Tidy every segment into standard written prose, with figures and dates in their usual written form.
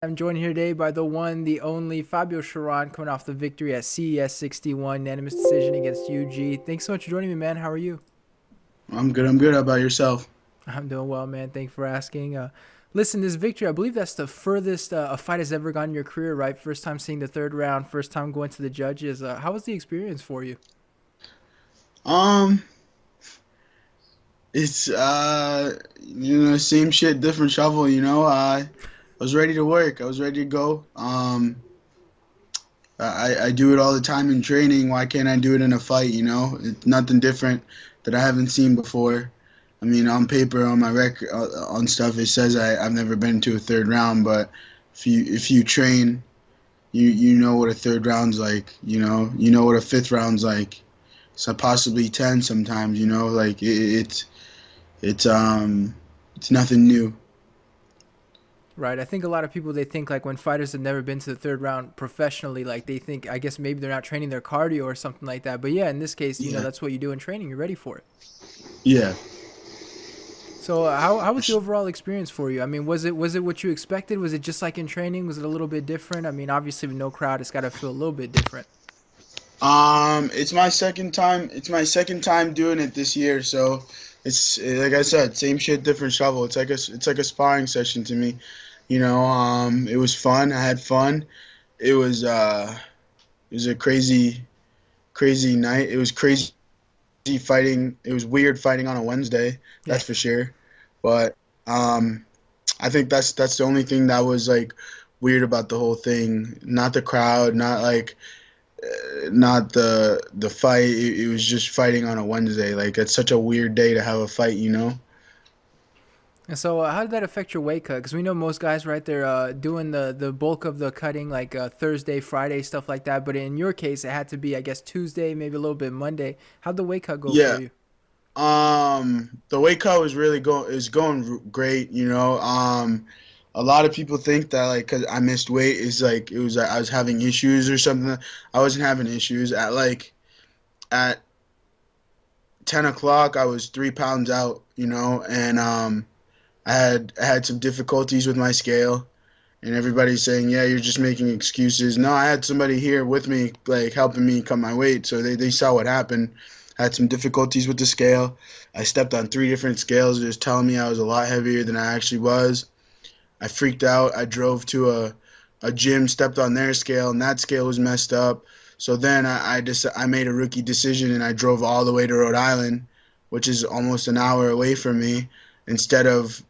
I'm joined here today by the one, the only Fabio Cherant, coming off the victory at CES 61, unanimous decision against UG. Thanks so much for joining me, man. How are you? I'm good. I'm good. How about yourself? I'm doing well, man. Thanks for asking. Listen, this victory, I believe that's the furthest a fight has ever gone in your career, right? First time seeing the third round, first time going to the judges. How was the experience for you? Um, it's same shit, different shovel. I was ready to work. I was ready to go. I do it all the time in training. Why can't I do it in a fight? It's nothing different that I haven't seen before. I mean, on paper, on my record, on stuff, it says I've never been to a third round. But if you train, you know what a third round's like. You know what a fifth round's like. So possibly 10 sometimes. Like it's it's nothing new. Right. I think a lot of people, they think like when fighters have never been to the third round professionally, like they think, I guess maybe they're not training their cardio or something like that. But yeah, in this case, Yeah, that's what you do in training. You're ready for it. yeah. So how was the overall experience for you? I mean, was it what you expected? Was it just like in training? Was it a little bit different? I mean, obviously with no crowd, it's got to feel a little bit different. It's my second time. It's my second time doing it this year. So it's like I said, same shit, different shovel. It's like a sparring session to me. It was fun. I had fun. It was it was a crazy night. It was crazy fighting. It was weird fighting on a Wednesday. Yeah. That's for sure. But um, I think that's the only thing that was like weird about the whole thing. Not the crowd, not the fight. It was just fighting on a Wednesday. Like it's such a weird day to have a fight. And so how did that affect your weight cut? Because we know most guys, right, they're doing the bulk of the cutting like Thursday, Friday, stuff like that. But in your case, it had to be, I guess, Tuesday, maybe a little bit Monday. How'd the weight cut go for Yeah. you? The weight cut was really going great. A lot of people think that like because I missed weight is like it was like I was having issues or something. I wasn't having issues at 10 o'clock. I was 3 pounds out. And I had some difficulties with my scale, and everybody's saying, "Yeah, you're just making excuses." No, I had somebody here with me, like helping me cut my weight, so they saw what happened. I had some difficulties with the scale. I stepped on three different scales, just telling me I was a lot heavier than I actually was. I freaked out. I drove to a gym, stepped on their scale, and that scale was messed up. So then I made a rookie decision, and I drove all the way to Rhode Island, which is almost an hour away from me, instead of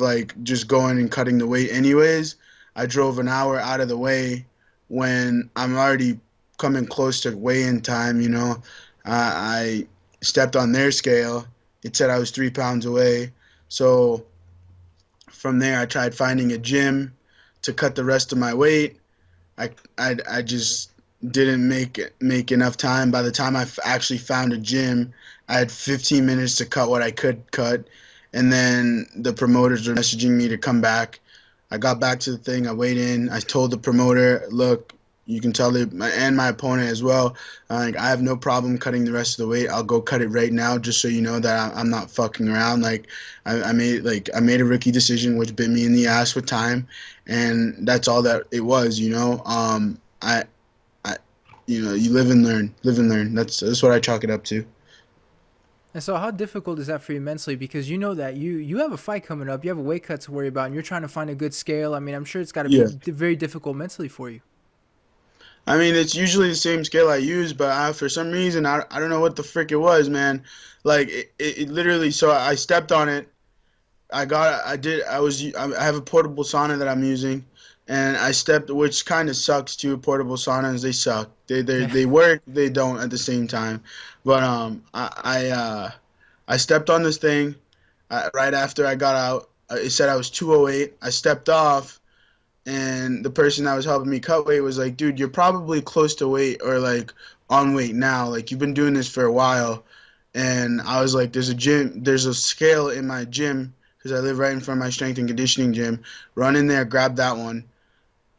like just going and cutting the weight anyways. I drove an hour out of the way when I'm already coming close to weigh-in time. I stepped on their scale. It said I was 3 pounds away. So from there, I tried finding a gym to cut the rest of my weight. I just didn't make enough time. By the time actually found a gym, I had 15 minutes to cut what I could cut, and then the promoters were messaging me to come back. I got back to the thing. I weighed in. I told the promoter, "Look, you can tell it, and my opponent as well. Like, I have no problem cutting the rest of the weight. I'll go cut it right now, just so you know that I'm not fucking around. Like, I made a rookie decision, which bit me in the ass with time, and that's all that it was. I, you live and learn, live and learn. That's what I chalk it up to. And so how difficult is that for you mentally? Because you know that you have a fight coming up, you have a weight cut to worry about, and you're trying to find a good scale. I mean, I'm sure it's got to be Yeah. very difficult mentally for you. I mean, it's usually the same scale I use, but for some reason, I don't know what the frick it was, man. Like, it literally, so I stepped on it. I have a portable sauna that I'm using, and I stepped, which kind of sucks too. Portable saunas, they suck. Yeah. They work, they don't at the same time. But I stepped on this thing right after I got out. It said I was 208. I stepped off, and the person that was helping me cut weight was like, "Dude, you're probably close to weight or like on weight now. Like you've been doing this for a while." And I was like, there's a scale in my gym because I live right in front of my strength and conditioning gym. Run in there, grab that one.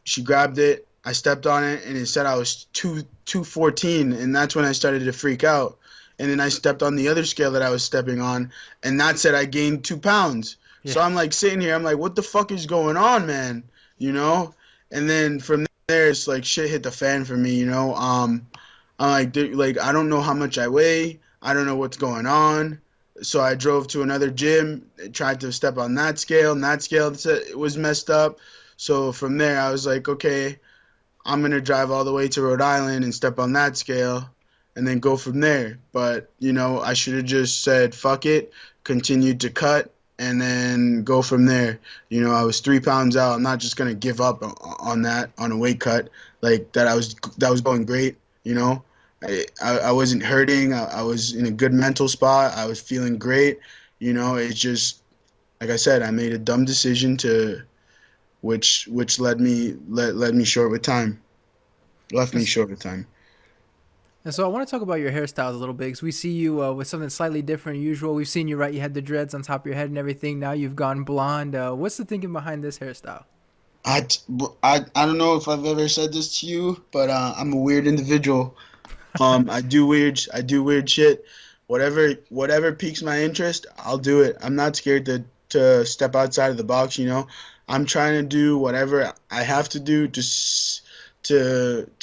She grabbed it. I stepped on it, and it said I was 214, and that's when I started to freak out. And then I stepped on the other scale that I was stepping on, and that said I gained 2 pounds. Yeah. So I'm like sitting here, I'm like, what the fuck is going on, man? you know. And then from there, it's like shit hit the fan for me, you know. I'm like, I don't know how much I weigh. I don't know what's going on. So I drove to another gym, tried to step on that scale, and that scale was messed up. So from there, I was like, okay, I'm gonna drive all the way to Rhode Island and step on that scale, and then go from there. But I should have just said fuck it, continued to cut, and then go from there. I was 3 pounds out. I'm not just gonna give up on that on a weight cut like that. That was going great. I wasn't hurting. I was in a good mental spot. I was feeling great. It's just like I said, I made a dumb decision to which led me short with time. Left me And short with time. and so I want to talk about your hairstyles a little bit because we see you with something slightly different than usual. We've seen you, right? You had the dreads on top of your head and everything. Now you've gone blonde. What's the thinking behind this hairstyle? I, I don't know if I've ever said this to you, but I'm a weird individual. I do weird shit. Whatever piques my interest, I'll do it. I'm not scared to step outside of the box. I'm trying to do whatever I have to do to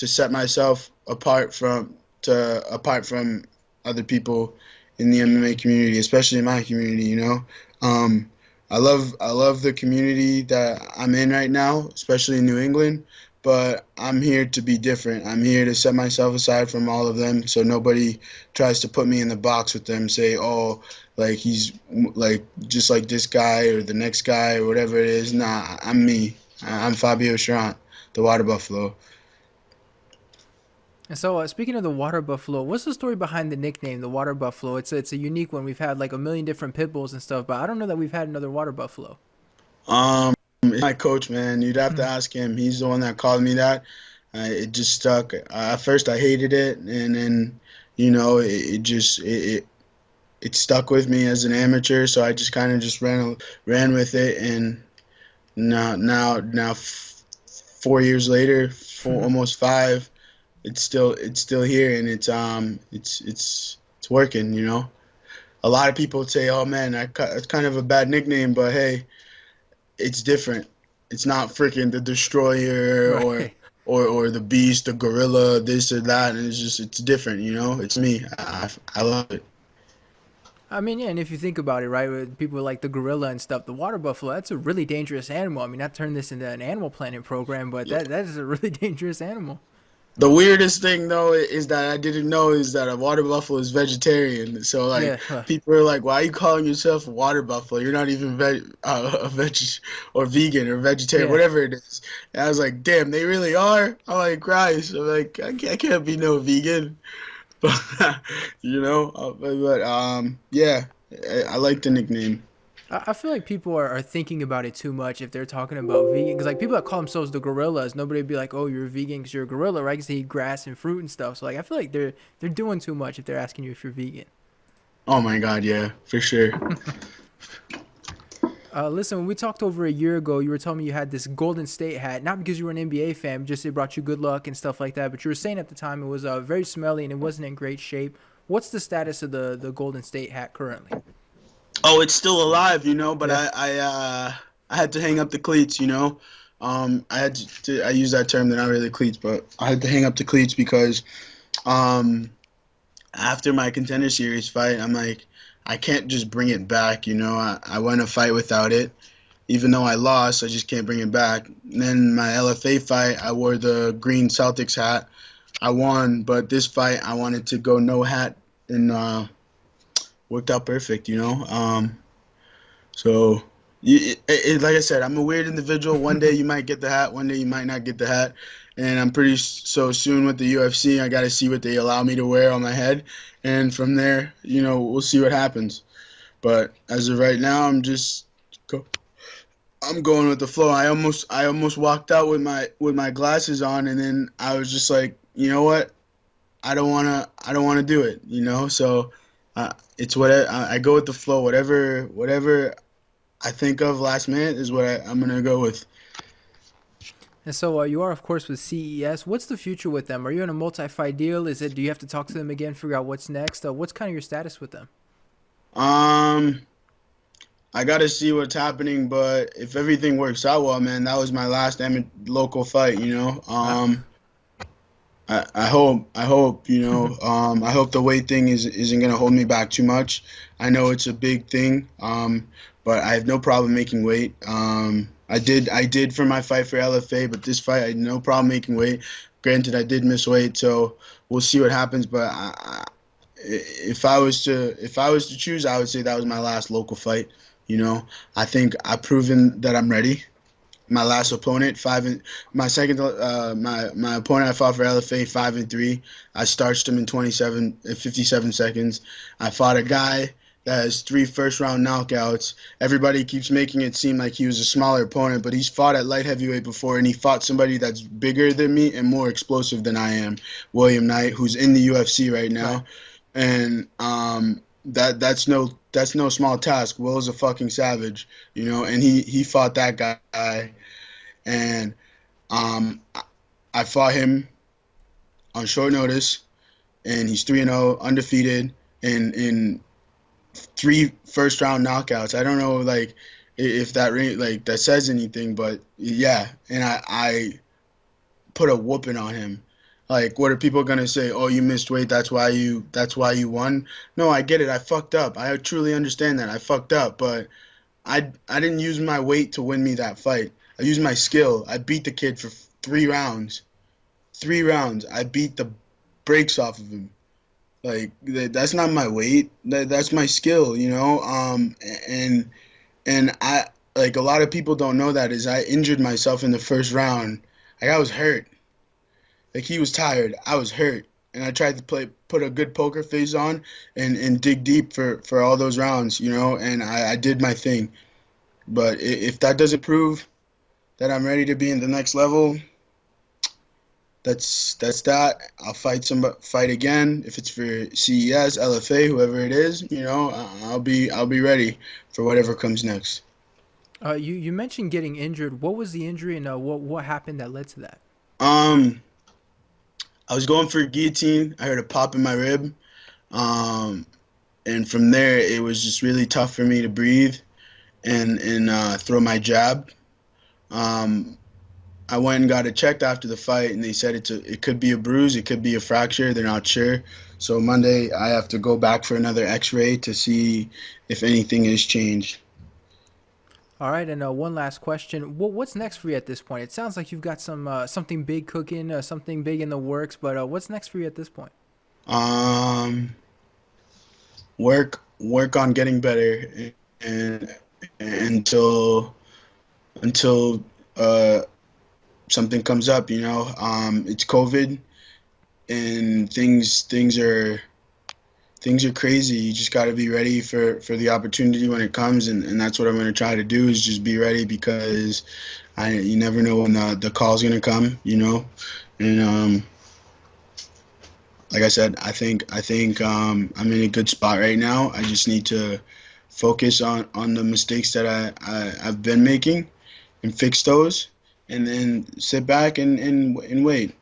set myself apart from other people in the MMA community, especially in my community. Um, I love the community that I'm in right now, especially in New England. But I'm here to be different. I'm here to set myself aside from all of them, so nobody tries to put me in the box with them. Say, oh, like he's like just like this guy or the next guy or whatever it is. Nah, I'm me. I'm Fabio Cherant, the water buffalo. And so, speaking of the water buffalo, what's the story behind the nickname, the water buffalo? It's a unique one. We've had like a million different pit bulls and stuff, but I don't know that we've had another water buffalo. It's my coach, man. You'd have to ask him. He's the one that called me that. It just stuck. At first, I hated it, and then, it stuck with me as an amateur. So I just kind of just ran with it, and now, 4 years later, almost five, it's still here, and it's working. A lot of people say, "Oh man, it's kind of a bad nickname," but hey, it's different. It's not freaking the destroyer or Right. or the beast, the gorilla, this or that. And it's different. It's me. I love it. I mean, yeah, and if you think about it, right, with people like the gorilla and stuff, the water buffalo, that's a really dangerous animal. I mean, not turn this into an Animal Planet program, but Yeah. that is a really dangerous animal. The weirdest thing though is that I didn't know is that a water buffalo is vegetarian. So like Yeah, huh, people are like, "Why are you calling yourself a water buffalo? You're not even a veg or vegan or vegetarian, yeah. whatever it is." And I was like, "Damn, they really are." I'm like, "Christ!" I'm like, I can't be no vegan." But yeah, I like the nickname. I feel like people are thinking about it too much if they're talking about vegan. Because, like, people that call themselves the gorillas, nobody would be like, oh, you're a vegan because you're a gorilla, right? Because they eat grass and fruit and stuff. So, like, I feel like they're doing too much if they're asking you if you're vegan. Oh my God, yeah, for sure. Listen, when we talked over a year ago, you were telling me you had this Golden State hat, not because you were an NBA fan, just it brought you good luck and stuff like that. But you were saying at the time it was very smelly and it wasn't in great shape. What's the status of the Golden State hat currently? Oh, it's still alive, but Yeah. I had to hang up the cleats. I had I use that term. They're not really cleats, but I had to hang up the cleats because um after my Contender Series fight, I'm like, I can't just bring it back. I went a fight without it. Even though I lost, I just can't bring it back. And then my LFA fight, I wore the green Celtics hat. I won, but this fight, I wanted to go no hat, and worked out perfect. So, like I said, I'm a weird individual. One day you might get the hat, one day you might not get the hat. And I'm pretty so soon with the UFC, I got to see what they allow me to wear on my head. And from there, we'll see what happens. But as of right now, go, I'm going with the flow. I almost walked out with my glasses on, and then I was just like, you know what? I don't wanna do it. So it's what I go with the flow. Whatever I think of last minute is what I'm gonna go with. And so you are, of course, with CES. What's the future with them? Are you in a multi-fight deal? Is it? Do you have to talk to them again, figure out what's next? What's kind of your status with them? Um, I gotta see what's happening, but if everything works out well, man, that was my last local fight. Uh, I hope the weight thing isn't gonna hold me back too much. I know it's a big thing, but I have no problem making weight. I did for my fight for LFA, but this fight I had no problem making weight. Granted, I did miss weight, so we'll see what happens. But if I was to choose, I would say that was my last local fight. You know, I think I've proven that I'm ready. My last opponent, my opponent I fought for LFA 5-3. I starched him in 57 seconds. I fought a guy that has 3 first round knockouts. Everybody keeps making it seem like he was a smaller opponent, but he's fought at light heavyweight before, and he fought somebody that's bigger than me and more explosive than I am, William Knight, who's in the UFC right right. now, and that's no small task. Will's a fucking savage, and he fought that guy, and I fought him on short notice, and he's 3-0, undefeated, in 3 first round knockouts. I don't know, like, if that says anything, but yeah, and I put a whooping on him. Like, what are people gonna say? Oh, you missed weight. That's why you won. No, I get it. I fucked up. I truly understand that I fucked up, but I didn't use my weight to win me that fight. I used my skill. I beat the kid for 3 rounds. 3 rounds. I beat the brakes off of him. Like, that's not my weight. That's my skill. And I, like, a lot of people don't know that is I injured myself in the first round. Like, I was hurt. Like, he was tired. I was hurt. And I tried to put a good poker face on and dig deep for all those rounds, and I did my thing. But if that doesn't prove that I'm ready to be in the next level, that's that. I'll fight again if it's for CES, LFA, whoever it is. I'll be ready for whatever comes next. You mentioned getting injured. What was the injury, and what happened that led to that? Um, I was going for a guillotine. I heard a pop in my rib. Um, and from there, it was just really tough for me to breathe and throw my jab. Um, I went and got it checked after the fight, and they said it could be a bruise, it could be a fracture. They're not sure. So Monday, I have to go back for another X-ray to see if anything has changed. All right, and one last question: what's next for you at this point? It sounds like you've got something big cooking, something big in the works. But what's next for you at this point? Um, work on getting better, and until uh, something comes up. It's COVID, and things are crazy. You just got to be ready for the opportunity when it comes, and that's what I'm going to try to do is just be ready because you never know when the call's going to come, and like I said, I think I'm in a good spot right now. I just need to focus on the mistakes that I've been making and fix those, and then sit back and wait.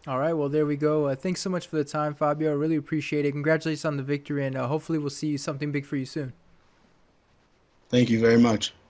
All right, well there we go. Thanks so much for the time, Fabio. I really appreciate it. Congratulations on the victory, and hopefully we'll see something big for you soon. Thank you very much.